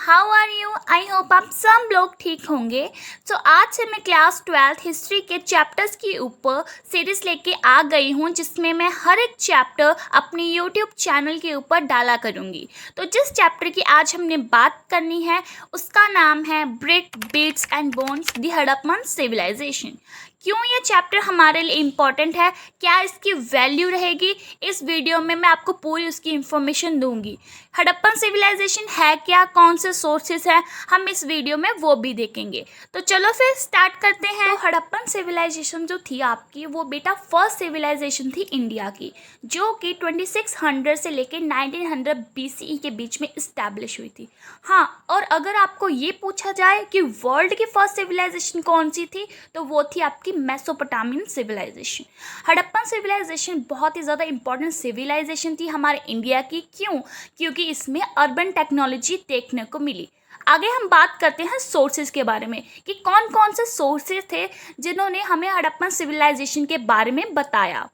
How are you? I hope आप सब लोग ठीक होंगे। तो आज से मैं क्लास 12 हिस्ट्री के चैप्टर्स के ऊपर सीरीज लेके आ गई हूँ, जिसमें मैं हर एक चैप्टर अपने यूट्यूब चैनल के ऊपर डाला करूँगी। तो जिस चैप्टर की आज हमने बात करनी है उसका नाम है brick beads and bones the Harappan civilization. क्यों ये चैप्टर हमारे लिए इम्पॉर्टेंट है, क्या इसकी वैल्यू रहेगी, इस वीडियो में मैं आपको पूरी उसकी इन्फॉर्मेशन दूंगी। हड़प्पन सिविलाइजेशन है क्या, कौन से सोर्सेस हैं, हम इस वीडियो में वो भी देखेंगे। तो चलो फिर स्टार्ट करते हैं। तो हड़प्पन सिविलाइजेशन जो थी आपकी, वो बेटा फर्स्ट सिविलाइजेशन थी इंडिया की, जो कि 2600 से लेकर 1900 BCE के बीच में इस्टेब्लिश हुई थी। हाँ, और अगर आपको ये पूछा जाए कि वर्ल्ड की फर्स्ट सिविलाइजेशन कौन सी थी, तो वो थी आपकी मेसोपोटामियन सिविलाइजेशन। हड़प्पन सिविलाइजेशन बहुत ही ज़्यादा इंपॉर्टेंट सिविलाइजेशन थी हमारे इंडिया की। क्यों? क्योंकि इसमें अर्बन टेक्नोलॉजी देखने को मिली। आगे हम बात करते हैं सोर्सेज के बारे में कि कौन कौन से सोर्सेज थे जिन्होंने हमें हड़प्पन सिविलाइजेशन के बारे में बताया।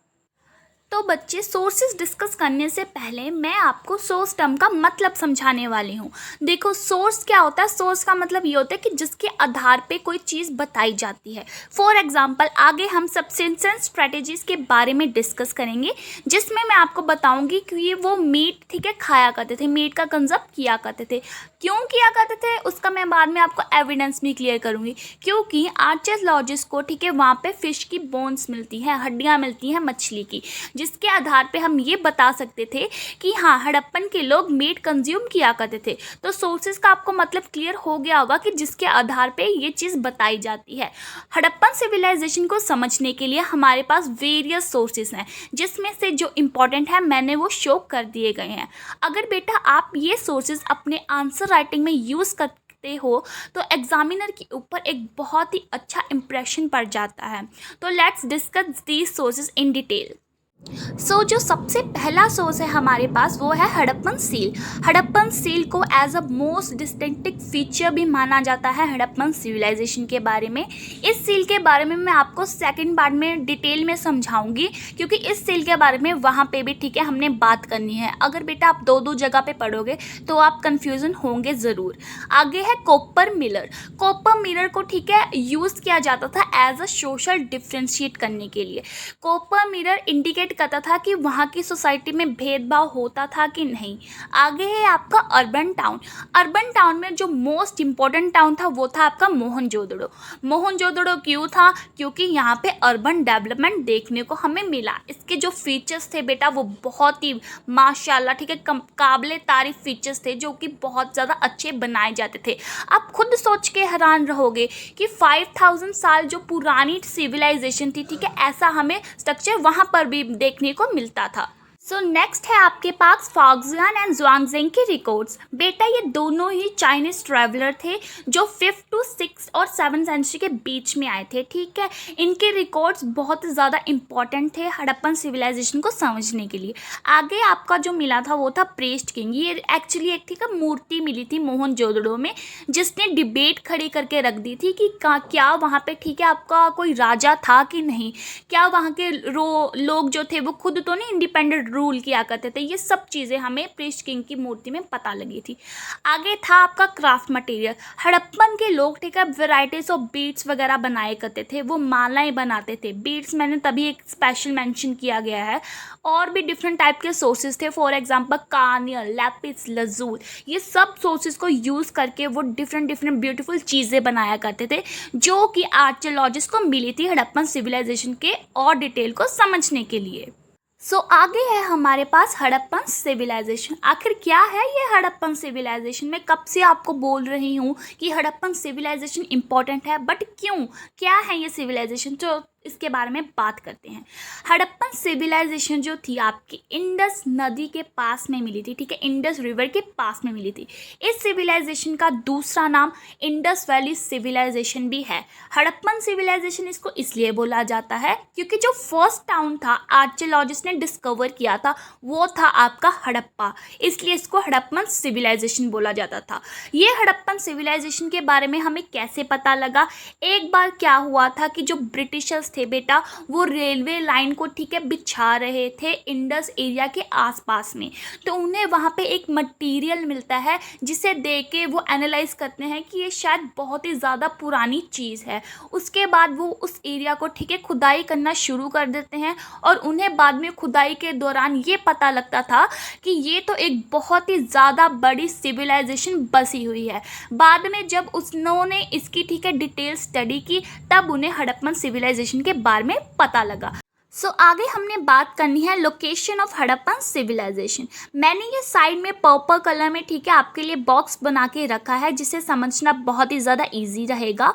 तो बच्चे, सोर्सेज डिस्कस करने से पहले मैं आपको सोर्स टर्म का मतलब समझाने वाली हूँ। देखो, सोर्स क्या होता है? सोर्स का मतलब ये होता है कि जिसके आधार पे कोई चीज़ बताई जाती है। फॉर एग्जांपल, आगे हम सब्सिस्टेंस स्ट्रेटेजीज के बारे में डिस्कस करेंगे, जिसमें मैं आपको बताऊंगी कि ये वो मीट, ठीक है, खाया करते थे, मीट का कंजप्ट किया करते थे। क्यों किया करते थे उसका मैं बाद में आपको एविडेंस भी क्लियर करूँगी। क्योंकि आर्कियोलॉजिस्ट को, ठीक है, वहाँ पे फिश की बोन्स मिलती हैं, हड्डियाँ मिलती हैं मछली की, जिसके आधार पे हम ये बता सकते थे कि हाँ, हड़प्पन के लोग मीट कंज्यूम किया करते थे। तो सोर्सेज का आपको मतलब क्लियर हो गया होगा कि जिसके आधार पे ये चीज़ बताई जाती है। हड़प्पन सिविलाइजेशन को समझने के लिए हमारे पास वेरियस सोर्सेज हैं, जिसमें से जो इम्पोर्टेंट है मैंने वो शो कर दिए गए हैं। अगर बेटा आप ये सोर्सेज अपने आंसर राइटिंग में यूज़ करते हो तो एग्जामिनर के ऊपर एक बहुत ही अच्छा इंप्रेशन पड़ जाता है। तो let's discuss these sources in detail. जो सबसे पहला सोर्स है हमारे पास, वो है हड़प्पन सील। हड़प्पन सील को as a most distinctive feature भी माना जाता है हड़प्पन सिविलाइजेशन के बारे में। इस सील के बारे में मैं आपको सेकंड पार्ट में डिटेल में समझाऊंगी, क्योंकि इस सील के बारे में वहाँ पे भी, ठीक है, हमने बात करनी है। अगर बेटा आप दो जगह पे पढ़ोगे तो आप कन्फ्यूज़न होंगे ज़रूर। आगे है कॉपर मिरर। कॉपर मिरर को, ठीक है, यूज़ किया जाता था एज अ सोशल डिफ्रेंशिएट करने के लिए। कॉपर मिरर इंडिकेट करता था कि वहाँ की सोसाइटी में भेदभाव होता था कि नहीं। आगे है आपका अर्बन टाउन। अर्बन टाउन में जो मोस्ट इम्पोर्टेंट टाउन था वो था आपका मोहनजोदड़ो। मोहनजोदड़ो क्यों था? क्योंकि यहाँ पे अर्बन डेवलपमेंट देखने को हमें मिला। इसके जो फीचर्स थे बेटा, वो बहुत ही माशाल्लाह, ठीक है, काबिले तारीफ फीचर्स थे, जो कि बहुत ज़्यादा अच्छे बनाए जाते थे। आप खुद सोच के हैरान रहोगे कि 5000 साल जो पुरानी सिविलाइजेशन थी, ठीक है, ऐसा हमें स्ट्रक्चर वहाँ पर भी देखने को मिलता था। नेक्स्ट है आपके पास फॉक्सगान एंड ज़ुआंगजेंग के रिकॉर्ड्स। बेटा, ये दोनों ही चाइनीज ट्रैवलर थे जो 5th to 6th और 7th सेंचुरी के बीच में आए थे, ठीक है। इनके रिकॉर्ड्स बहुत ज़्यादा इंपॉर्टेंट थे हड़प्पन सिविलाइजेशन को समझने के लिए। आगे आपका जो मिला था वो था प्रेस्ट किंग। ये एक्चुअली एक, ठीक है, मूर्ति मिली थी मोहनजोदड़ो में, जिसने डिबेट खड़ी करके रख दी थी कि क्या वहाँ पे, ठीक है, आपका कोई राजा था कि नहीं, क्या वहाँ के लोग जो थे वो खुद तो नहीं इंडिपेंडेंट रूल किया करते थे। ये सब चीज़ें हमें प्रेस्ट किंग की मूर्ति में पता लगी थी। आगे था आपका क्राफ्ट मटेरियल। हड़प्पन के लोग, ठीक है, वेराइटीज ऑफ बीड्स वगैरह बनाए करते थे, वो मालाएं बनाते थे। बीड्स मैंने तभी एक स्पेशल मेंशन किया गया है। और भी डिफरेंट टाइप के सोर्सेज थे, फॉर एग्जांपल कार्नियल, लैपिस लजूल। ये सब सोर्सेज को यूज़ करके वो डिफरेंट ब्यूटीफुल चीज़ें बनाया करते थे, जो कि आर्कियोलॉजिस्ट को मिली थी हड़प्पन सिविलाइजेशन के और डिटेल को समझने के लिए। आगे है हमारे पास हड़प्पन सिविलाइजेशन। आखिर क्या है ये हड़प्पन सिविलाइजेशन? मैं कब से आपको बोल रही हूँ कि हड़प्पन सिविलाइजेशन इंपॉर्टेंट है, बट क्यों, क्या है ये सिविलाइजेशन? तो इसके बारे में बात करते हैं। हड़प्पन सिविलाइजेशन जो थी आपकी इंडस नदी के पास में मिली थी, ठीक है, इंडस रिवर के पास में मिली थी। इस सिविलाइजेशन का दूसरा नाम इंडस वैली सिविलाइजेशन भी है। हड़प्पन सिविलाइजेशन इसको इसलिए बोला जाता है क्योंकि जो फर्स्ट टाउन था आर्कियोलॉजिस्ट ने डिस्कवर किया था वो था आपका हड़प्पा, इसलिए इसको हड़प्पन सिविलाइजेशन बोला जाता था। ये हड़प्पन सिविलाइजेशन के बारे में हमें कैसे पता लगा? एक बार क्या हुआ था कि जो ब्रिटिशर्स थे बेटा वो रेलवे लाइन को ठीक है बिछा रहे थे इंडस एरिया के आसपास में। तो उन्हें वहाँ पे एक मटेरियल मिलता है जिसे देख के वो एनालाइज करते हैं कि ये शायद बहुत ही ज़्यादा पुरानी चीज़ है। उसके बाद वो उस एरिया को ठीक है खुदाई करना शुरू कर देते हैं और उन्हें बाद में खुदाई के दौरान ये पता लगता था कि ये तो एक बहुत ही ज़्यादा बड़ी सिविलाइजेशन बसी हुई है। बाद में जब उन्होंने इसकी ठीक है डिटेल स्टडी की तब उन्हें हड़प्पन सिविलाइजेशन के बारे में पता लगा। आगे हमने बात करनी है लोकेशन ऑफ हड़प्पन सिविलाइजेशन। मैंने ये साइड में पर्पल कलर में ठीक है आपके लिए बॉक्स बना के रखा है जिसे समझना बहुत ही ज़्यादा इजी रहेगा।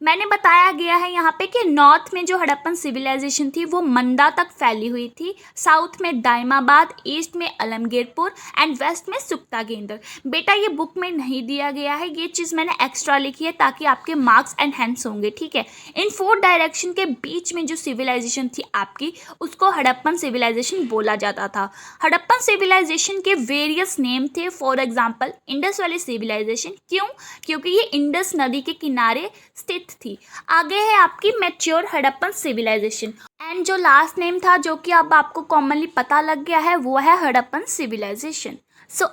मैंने बताया गया है यहाँ पे कि नॉर्थ में जो हड़प्पन सिविलाइजेशन थी वो मंडा तक फैली हुई थी, साउथ में दाइमाबाद, ईस्ट में अलमगीरपुर एंड वेस्ट में सुक्ता गेंदर। बेटा ये बुक में नहीं दिया गया है, ये चीज़ मैंने एक्स्ट्रा लिखी है ताकि आपके मार्क्स एनहेंस होंगे। ठीक है, इन 4 डायरेक्शन के बीच में जो सिविलाइजेशन थी आपकी उसको हड़प्पन सिविलाइजेशन बोला जाता था। हड़प्पन सिविलाइजेशन के वेरियस नेम थे, for example Indus valley civilization. क्यों? क्योंकि ये इंडस नदी के किनारे स्थित थी। आगे है आपकी मैच्योर हड़प्पन सिविलाइजेशन एंड जो लास्ट नेम था जो कि अब आपको कॉमनली पता लग गया है वो है हड़प्पन सिविलाइजेशन।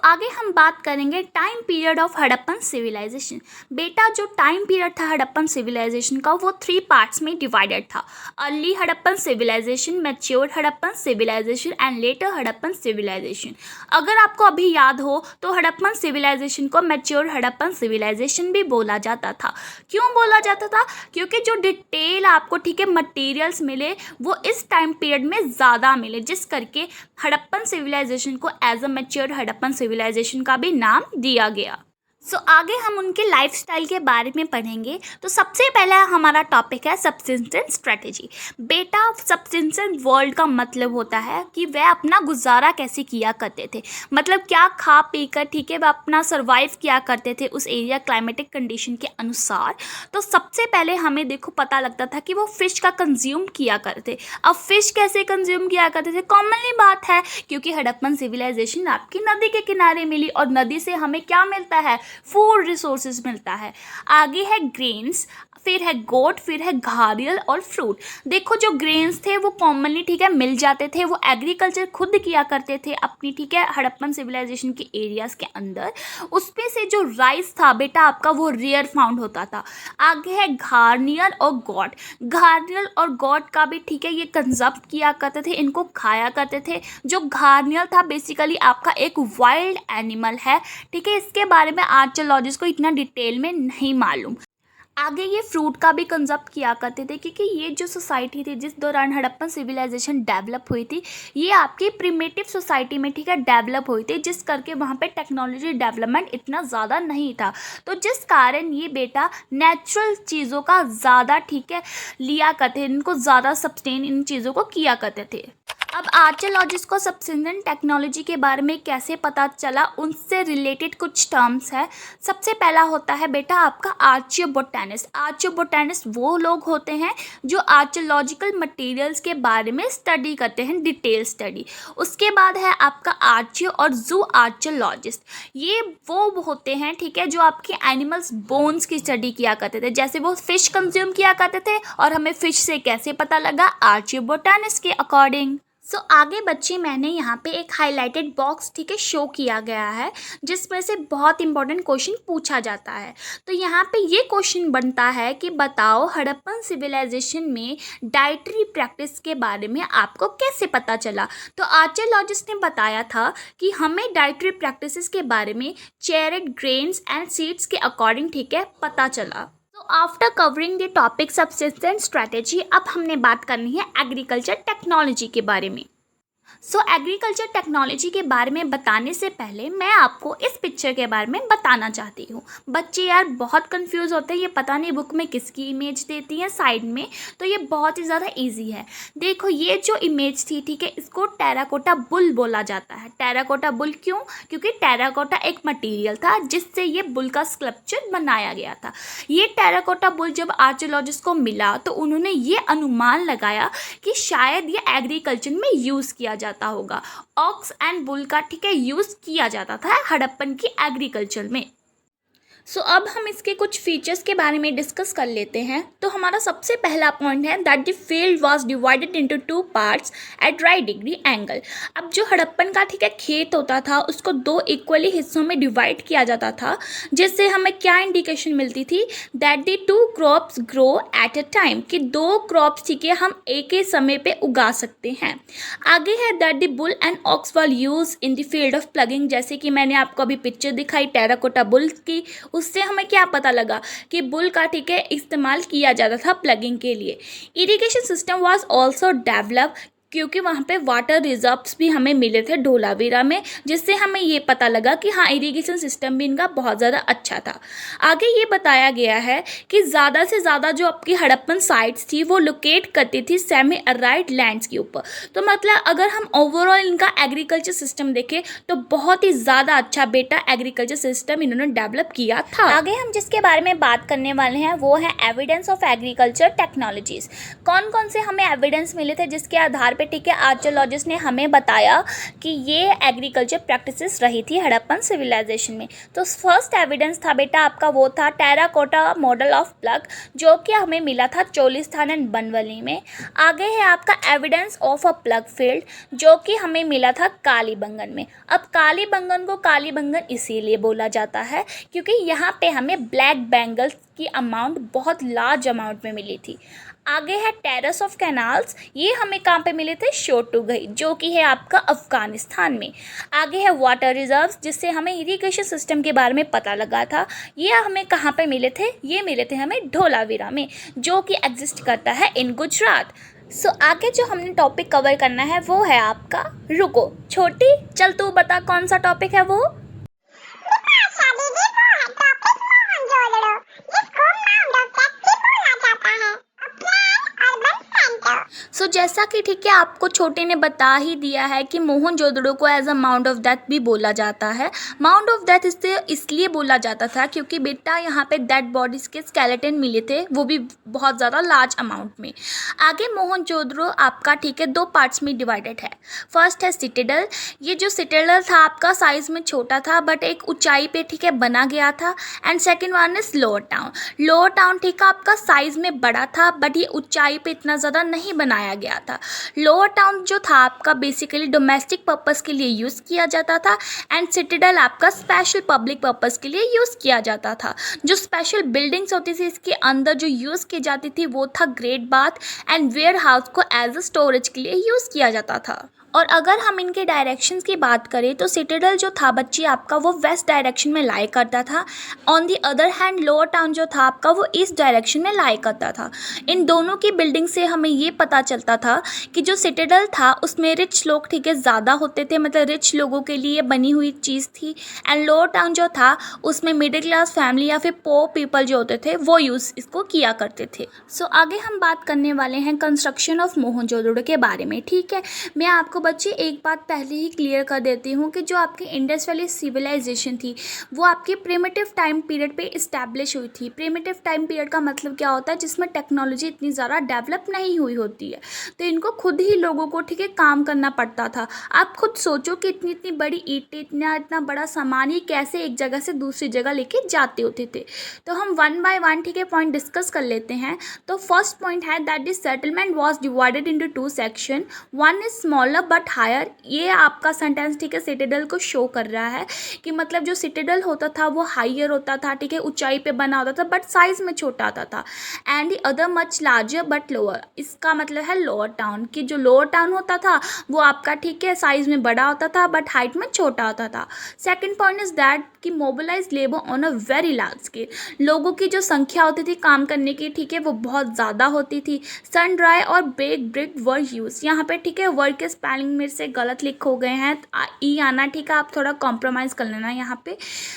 आगे हम बात करेंगे time period of Harappan civilization. बेटा जो टाइम पीरियड था हड़प्पन सिविलाइजेशन का वो 3 पार्ट्स में डिवाइडेड था, early Harappan civilization, mature Harappan civilization and later Harappan civilization. अगर आपको अभी याद हो तो हड़प्पन सिविलाइजेशन को मैच्योर हड़प्पन सिविलाइजेशन भी बोला जाता था। क्यों बोला जाता था? क्योंकि जो डिटेल आपको ठीक है मटेरियल्स मिले वो इस टाइम पीरियड में ज़्यादा मिले, जिस करके हड़प्पन सिविलाइजेशन को as a mature Harappan civilization का भी नाम दिया गया। आगे हम उनके लाइफस्टाइल के बारे में पढ़ेंगे। तो सबसे पहला हमारा टॉपिक है सब्सिस्टेंस स्ट्रेटेजी। बेटा सब्सिस्टेंस वर्ल्ड का मतलब होता है कि वह अपना गुजारा कैसे किया करते थे, मतलब क्या खा पी कर ठीक है वह अपना सर्वाइव किया करते थे उस एरिया क्लाइमेटिक कंडीशन के अनुसार। तो सबसे पहले हमें देखो पता लगता था कि वो फिश का कंज्यूम किया करते। अब फिश कैसे कंज्यूम किया करते थे? कॉमनली बात है क्योंकि हड़प्पन सिविलाइजेशन आपकी नदी के किनारे मिली और नदी से हमें क्या मिलता है? फूड रिसोर्सेज मिलता है। आगे है ग्रेन्स, फिर है गोट, फिर है घारियल और फ्रूट। देखो जो ग्रेन्स थे वो कॉमनली ठीक है मिल जाते थे, वो एग्रीकल्चर खुद किया करते थे अपनी ठीक है हड़प्पन सिविलाइजेशन के एरियाज के अंदर। उसमें से जो राइस था बेटा आपका वो रेयर फाउंड होता था। आगे है घार्नियल और गॉट। घार्नियल और गॉट का भी ठीक है ये कंजप्ट किया करते थे, इनको खाया करते थे। जो घार्नियल था बेसिकली आपका एक वाइल्ड एनिमल है, ठीक है, इसके बारे में आर्कियोलॉजिस्ट को इतना डिटेल में नहीं मालूम। आगे ये फ्रूट का भी कंजप्ट किया करते थे क्योंकि ये जो सोसाइटी थी जिस दौरान हड़प्पन सिविलाइजेशन डेवलप हुई थी ये आपकी प्रिमिटिव सोसाइटी में ठीक है डेवलप हुई थी, जिस करके वहाँ पे टेक्नोलॉजी डेवलपमेंट इतना ज़्यादा नहीं था। तो जिस कारण ये बेटा नेचुरल चीज़ों का ज़्यादा ठीक है लिया करते, इनको ज़्यादा सस्टेन इन चीज़ों को किया करते थे। अब आर्कियोलॉजिस्ट को सब्सिस्टेंस टेक्नोलॉजी के बारे में कैसे पता चला, उनसे रिलेटेड कुछ टर्म्स है। सबसे पहला होता है बेटा आपका आर्कियोबोटैनिस्ट। आर्कियोबोटैनिस्ट वो लोग होते हैं जो आर्कियोलॉजिकल मटेरियल्स के बारे में स्टडी करते हैं, डिटेल स्टडी। उसके बाद है आपका आर्कियो और जू आर्कियोलॉजिस्ट। ये वो होते हैं ठीक है जो आपके एनिमल्स बोन्स की स्टडी किया करते थे, जैसे वो फिश कंज्यूम किया करते थे और हमें फिश से कैसे पता लगा, आर्कियोबोटैनिस्ट के अकॉर्डिंग। आगे बच्चे मैंने यहाँ पे एक हाईलाइटेड बॉक्स ठीक है शो किया गया है जिसमें से बहुत इंपॉर्टेंट क्वेश्चन पूछा जाता है। तो यहाँ पे ये क्वेश्चन बनता है कि बताओ हड़प्पन सिविलाइजेशन में डाइटरी प्रैक्टिस के बारे में आपको कैसे पता चला। तो आर्कियोलॉजिस्ट ने बताया था कि हमें डाइटरी प्रैक्टिसेस के बारे में चेरिड ग्रेन्स एंड सीड्स के अकॉर्डिंग ठीक है पता चला। After covering the topic subsistence strategy, अब हमने बात करनी है एग्रीकल्चर टेक्नोलॉजी के बारे में। एग्रीकल्चर टेक्नोलॉजी के बारे में बताने से पहले मैं आपको इस पिक्चर के बारे में बताना चाहती हूँ। बच्चे यार बहुत कंफ्यूज होते हैं, ये पता नहीं बुक में किसकी इमेज देती है साइड में, तो ये बहुत ही ज़्यादा इजी है। देखो ये जो इमेज थी ठीक है इसको टेराकोटा बुल बोला जाता है। टेराकोटा बुल क्यों? क्योंकि टेराकोटा एक मटीरियल था जिससे ये बुल का स्कल्पचर बनाया गया था। ये टेराकोटा बुल जब आर्कियोलॉजिस्ट को मिला तो उन्होंने ये अनुमान लगाया कि शायद ये एग्रीकल्चर में यूज़ किया जाता होगा। ऑक्स एंड बुल का ठीक है यूज किया जाता था हड़प्पन की एग्रीकल्चर में। सो अब हम इसके कुछ फीचर्स के बारे में डिस्कस कर लेते हैं। तो हमारा सबसे पहला पॉइंट है that the field was divided into 2 parts at right degree angle. अब जो हड़प्पन का खेत होता था उसको 2 इक्वली हिस्सों में डिवाइड किया जाता था, जिससे हमें क्या इंडिकेशन मिलती थी that the 2 crops grow at a time, कि 2 क्रॉप्स हम एक ही समय पे उगा सकते हैं। आगे है that the bull and ox were use in the field of ploughing, जैसे कि मैंने आपको अभी पिक्चर दिखाई टेराकोटा बुल की, उससे हमें क्या पता लगा कि बुल का इस्तेमाल किया जाता था प्लगिंग के लिए। Irrigation system was also develop, क्योंकि वहाँ पे वाटर रिजर्व्स भी हमें मिले थे धोलावीरा में, जिससे हमें ये पता लगा कि हाँ इरिगेशन सिस्टम भी इनका बहुत ज़्यादा अच्छा था। आगे ये बताया गया है कि ज़्यादा से ज़्यादा जो आपकी हड़प्पन साइट्स थी वो लोकेट करती थी सेमी अराइड लैंड्स के ऊपर। तो मतलब अगर हम ओवरऑल इनका एग्रीकल्चर सिस्टम देखें तो बहुत ही ज़्यादा अच्छा बेटा एग्रीकल्चर सिस्टम इन्होंने डेवलप किया था। आगे हम जिसके बारे में बात करने वाले हैं वो है एविडेंस ऑफ एग्रीकल्चर टेक्नोलॉजीज़। कौन कौन से हमें एविडेंस मिले थे जिसके आधार आर्कियोलॉजिस्ट ने हमें बताया कि ये एग्रीकल्चर प्रैक्टिसेस रही थी हड़प्पन सिविलाइजेशन में। तो फर्स्ट एविडेंस था बेटा आपका वो था टेराकोटा मॉडल ऑफ प्लग, जो कि हमें मिला था चोलिस्तान एंड बनवली में। आगे है आपका evidence of a plug field, जो कि हमें मिला था कालीबंगन में। अब कालीबंगन को कालीबंगन इसीलिए बोला जाता है क्योंकि यहाँ पे हमें ब्लैक बेंगल्स की अमाउंट बहुत लार्ज अमाउंट में मिली थी। आगे है टेरेस ऑफ कैनाल्स, ये हमें कहाँ पे मिले थे शोटुगई, जो कि है आपका अफगानिस्तान में। आगे है वाटर रिजर्व्स, जिससे हमें इरिगेशन सिस्टम के बारे में पता लगा था। ये हमें कहाँ पे मिले थे, ये मिले थे हमें धोलावीरा में, जो कि एग्जिस्ट करता है इन गुजरात। सो आगे जो हमने टॉपिक कवर करना है वो है आपका रुको छोटी चल तू बता कौन सा टॉपिक है वो। सो जैसा कि आपको छोटे ने बता ही दिया है कि मोहनजोदड़ो को as a mound of death भी बोला जाता है। माउंट ऑफ डेथ इसलिए बोला जाता था क्योंकि बेटा यहाँ पे डेड बॉडीज़ के स्केलेटन मिले थे, वो भी बहुत ज़्यादा लार्ज अमाउंट में। आगे मोहनजोदड़ो आपका 2 पार्ट्स में डिवाइडेड है। फर्स्ट है सिटाडेल। ये जो सिटाडेल था आपका साइज़ में छोटा था बट एक ऊंचाई पे बना गया था। And second one is lower town. Lower town आपका साइज़ में बड़ा था बट ये ऊंचाई पे इतना ज़्यादा नहीं बनाया गया था। लोअर टाउन जो था आपका बेसिकली डोमेस्टिक पर्पस के लिए यूज़ किया जाता था एंड सिटाडेल आपका स्पेशल पब्लिक पर्पस के लिए यूज़ किया जाता था। जो स्पेशल बिल्डिंग्स होती थी इसके अंदर जो यूज़ की जाती थी वो था great bath and warehouse को एज अ स्टोरेज के लिए यूज़ किया जाता था। और अगर हम इनके डायरेक्शंस की बात करें तो सिटाडेल जो था बच्ची आपका वो वेस्ट डायरेक्शन में लाई करता था। On the other hand lower town जो था आपका वो ईस्ट डायरेक्शन में लाई करता था। इन दोनों की बिल्डिंग से हमें ये पता चलता था कि जो सिटाडेल था उसमें रिच लोग ज़्यादा होते थे, मतलब रिच लोगों के लिए बनी हुई चीज़ थी। एंड लोअर टाउन जो था उसमें मिडिल क्लास फैमिली या फिर पोर पीपल जो होते थे वो यूज़ इसको किया करते थे। सो आगे हम बात करने वाले हैं कंस्ट्रक्शन ऑफ मोहनजोदड़ो के बारे में। ठीक है, मैं आपको बच्चे एक बात पहले ही क्लियर कर देती हूँ कि जो आपकी इंडस वैली सिविलाइजेशन थी वो आपकी प्रिमिटिव टाइम पीरियड पे इस्टेब्लिश हुई थी। प्रिमिटिव टाइम पीरियड का मतलब क्या होता है, जिसमें टेक्नोलॉजी इतनी ज़्यादा डेवलप नहीं हुई होती है, तो इनको खुद ही लोगों को काम करना पड़ता था। आप खुद सोचो कि इतनी इतनी बड़ी ईंटें, इतना बड़ा सामान ही कैसे एक जगह से दूसरी जगह लेके जाते होते थे। तो हम one by one point discuss कर लेते हैं। तो फर्स्ट पॉइंट है that this settlement was divided into 2 section, one is smaller but higher. ये आपका सेंटेंस सिटाडेल को शो कर रहा है कि मतलब जो सिटाडेल होता था वो हायर होता था, ऊंचाई पे बना होता था बट साइज में छोटा आता था। And the other much larger but lower, इसका मतलब है लोअर टाउन, कि जो लोअर टाउन होता था वो आपका साइज में बड़ा होता था बट हाइट में छोटा होता था। सेकेंड पॉइंट इज दैट कि mobilise labour on a very large scale. लोगों की जो संख्या होती थी काम करने की वो बहुत ज़्यादा होती थी। सन ड्राई और बेक ब्रिक वर यूज, यहाँ पे वर्ड के स्पेलिंग मेरे से गलत लिख हो गए हैं, ई आना आप थोड़ा कॉम्प्रोमाइज़ कर लेना यहाँ पे।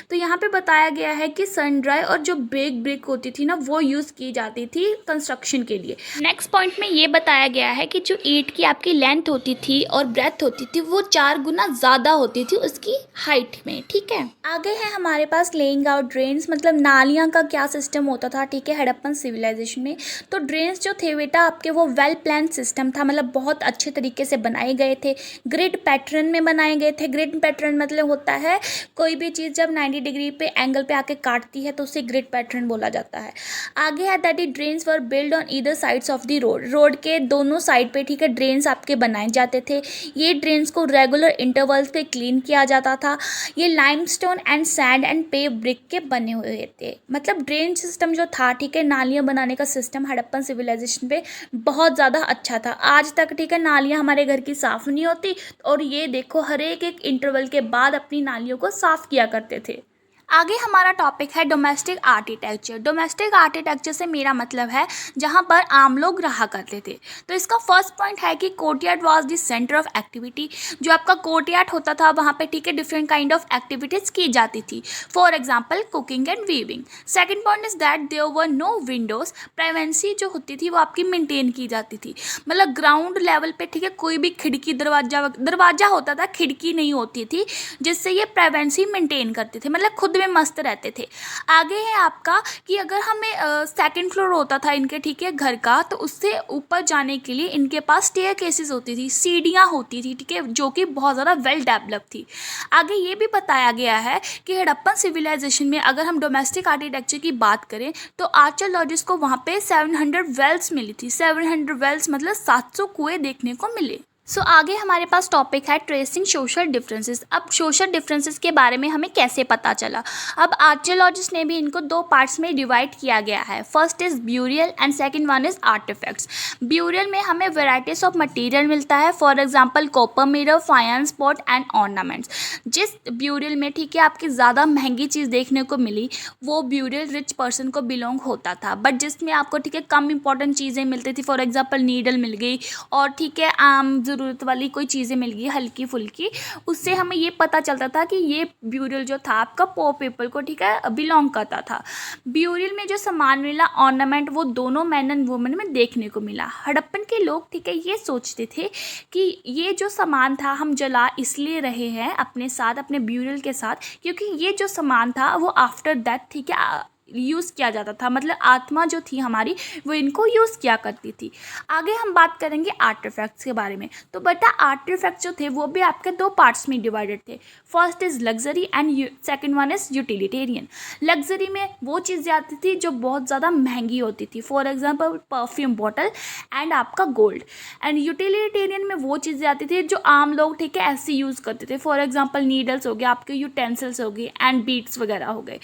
तो यहाँ पे बताया गया है कि सन ड्राई और जो बेक ब्रिक होती थी ना वो यूज़ की जाती थी कंस्ट्रक्शन के लिए। नेक्स्ट पॉइंट में ये बताया बताया गया है कि जो ईंट की आपकी लेंथ होती थी और ब्रेथ होती थी वो 4 गुना ज़्यादा होती थी उसकी हाइट में, ठीक है। आगे है हमारे पास लेइंग आउट ड्रेन्स, मतलब नालियाँ का क्या सिस्टम होता था, ठीक है, हड़प्पन सिविलाइजेशन में। तो ड्रेन्स जो थे बेटा आपके वो वेल प्लान सिस्टम था, मतलब बहुत अच्छे तरीके से बनाए गए थे, ग्रिड पैटर्न में बनाए गए थे। ग्रिड पैटर्न मतलब होता है कोई भी चीज़ जब 90 डिग्री पे एंगल पे आके काटती है तो उसे ग्रिड पैटर्न बोला जाता है। आगे है that drains were build on either sides of the road, road के दोनों साइड पे, ठीक है, ड्रेन्स आपके बनाए जाते थे। ये ड्रेन्स को रेगुलर इंटरवल्स पे क्लीन किया जाता था। ये limestone and sand and pave brick के बने हुए थे। मतलब ड्रेन सिस्टम जो था, ठीक है, नालियाँ बनाने का सिस्टम हड़प्पन सिविलाइजेशन पे बहुत ज़्यादा अच्छा था। आज तक, ठीक है, नालियाँ हमारे घर की साफ़ नहीं होती और ये देखो हर एक इंटरवल के बाद अपनी नालियों को साफ़ किया करते थे। आगे हमारा टॉपिक है डोमेस्टिक आर्किटेक्चर। डोमेस्टिक आर्किटेक्चर से मेरा मतलब है जहाँ पर आम लोग रहा करते थे। तो इसका फर्स्ट पॉइंट है कि courtyard was the centre of activity. जो आपका कोर्टयार्ड होता था वहाँ पे, ठीक है, डिफरेंट काइंड ऑफ एक्टिविटीज़ की जाती थी, for example cooking and weaving. Second point is that there were no windows. Privacy जो होती थी वो आपकी मेंटेन की जाती थी, मतलब ग्राउंड लेवल पे, ठीक है, कोई भी खिड़की दरवाजा होता था, खिड़की नहीं होती थी, जिससे ये प्राइवेसी मेंटेन करते थे, मतलब खुद में मस्त रहते थे। आगे है आपका कि अगर हमें सेकंड फ्लोर होता था इनके, ठीक है, घर का, तो उससे ऊपर जाने के लिए इनके पास स्टेयरकेसेस होती थी, सीढ़ियाँ होती थी, ठीक है, जो कि बहुत ज़्यादा वेल डेवलप थी। आगे ये भी बताया गया है कि हड़प्पन सिविलाइजेशन में अगर हम डोमेस्टिक आर्किटेक्चर की बात करें तो आर्कियोलॉजिस्ट को वहाँ पे 700 वेल्स मिली थी। 700 वेल्स मतलब 700 कुएं देखने को मिले। आगे हमारे पास टॉपिक है ट्रेसिंग सोशल डिफरेंसेस। अब सोशल डिफरेंसेस के बारे में हमें कैसे पता चला। अब आर्कियोलॉजिस्ट ने भी इनको 2 पार्ट्स में डिवाइड किया गया है। First is burial and second one is artefacts. Burial में हमें वेराइटीज ऑफ मटेरियल मिलता है, for example copper mirror, faience pot and ornaments. जिस ब्यूरियल में, ठीक है, आपकी ज़्यादा महंगी चीज़ देखने को मिली वो ब्यूरियल रिच पर्सन को बिलोंग होता था, बट जिसमें आपको, ठीक है, कम इंपॉर्टेंट चीज़ें मिलती थी, फॉर एग्जाम्पल नीडल मिल गई और, ठीक है, आम ज़रूरत वाली कोई चीज़ें मिल गई हल्की फुल्की, उससे हमें ये पता चलता था कि ये ब्यूरियल जो था आपका पोर पीपल को, ठीक है, बिलोंग करता था। ब्यूरियल में जो सामान मिला ऑर्नामेंट वो दोनों मैन एंड वुमेन में देखने को मिला। हड़प्पन के लोग, ठीक है, ये सोचते थे कि ये जो सामान था हम जला इसलिए रहे हैं अपने साथ, अपने ब्यूरियल के साथ, क्योंकि ये जो सामान था वो आफ्टर डेथ, ठीक है, यूज़ किया जाता था, मतलब आत्मा जो थी हमारी वो इनको यूज़ किया करती थी। आगे हम बात करेंगे आर्टिफैक्ट्स के बारे में। तो बेटा आर्टिफैक्ट्स जो थे वो भी आपके 2 पार्ट्स में डिवाइडेड थे। First is luxury and second one is utilitarian. Luxury में वो चीज़ें आती थी जो बहुत ज़्यादा महंगी होती थी, for example perfume bottle and आपका गोल्ड। एंड यूटिलिटेरियन में वो चीज़ें आती थी जो आम लोग, ठीक है, ऐसे यूज़ करते थे, फॉर एग्जाम्पल नीडल्स हो गए, आपके यूटेंसिल्स हो गए एंड बीड्स वगैरह हो गए।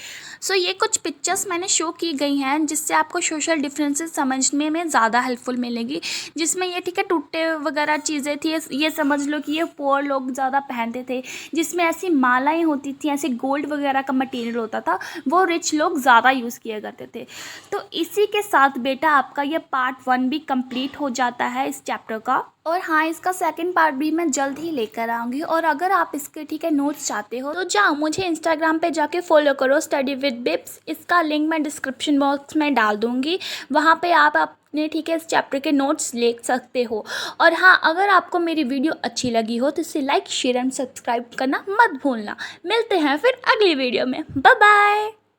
ये कुछ पिक्चर्स मैंने शो की गई हैं जिससे आपको सोशल डिफरेंसेस समझने में ज़्यादा हेल्पफुल मिलेगी, जिसमें ये, ठीक है, टूटे वगैरह चीज़ें थी, ये समझ लो कि ये पुअर लोग ज़्यादा पहनते थे, जिसमें ऐसी मालाएं होती थी, ऐसे गोल्ड वगैरह का मटेरियल होता था, वो रिच लोग ज़्यादा यूज़ किया करते थे। तो इसी के साथ बेटा आपका ये पार्ट 1 भी कंप्लीट हो जाता है इस चैप्टर का। और हाँ, इसका सेकंड पार्ट भी मैं जल्द ही लेकर आऊँगी। और अगर आप इसके, ठीक है, नोट्स चाहते हो तो जाओ मुझे इंस्टाग्राम पे जाके फॉलो करो, स्टडी विद बिप्स। इसका लिंक मैं डिस्क्रिप्शन बॉक्स में डाल दूँगी, वहाँ पे आप अपने, ठीक है, इस चैप्टर के नोट्स ले सकते हो। और हाँ, अगर आपको मेरी वीडियो अच्छी लगी हो तो इसे लाइक, शेयर एंड सब्सक्राइब करना मत भूलना। मिलते हैं फिर अगली वीडियो में। Bye bye.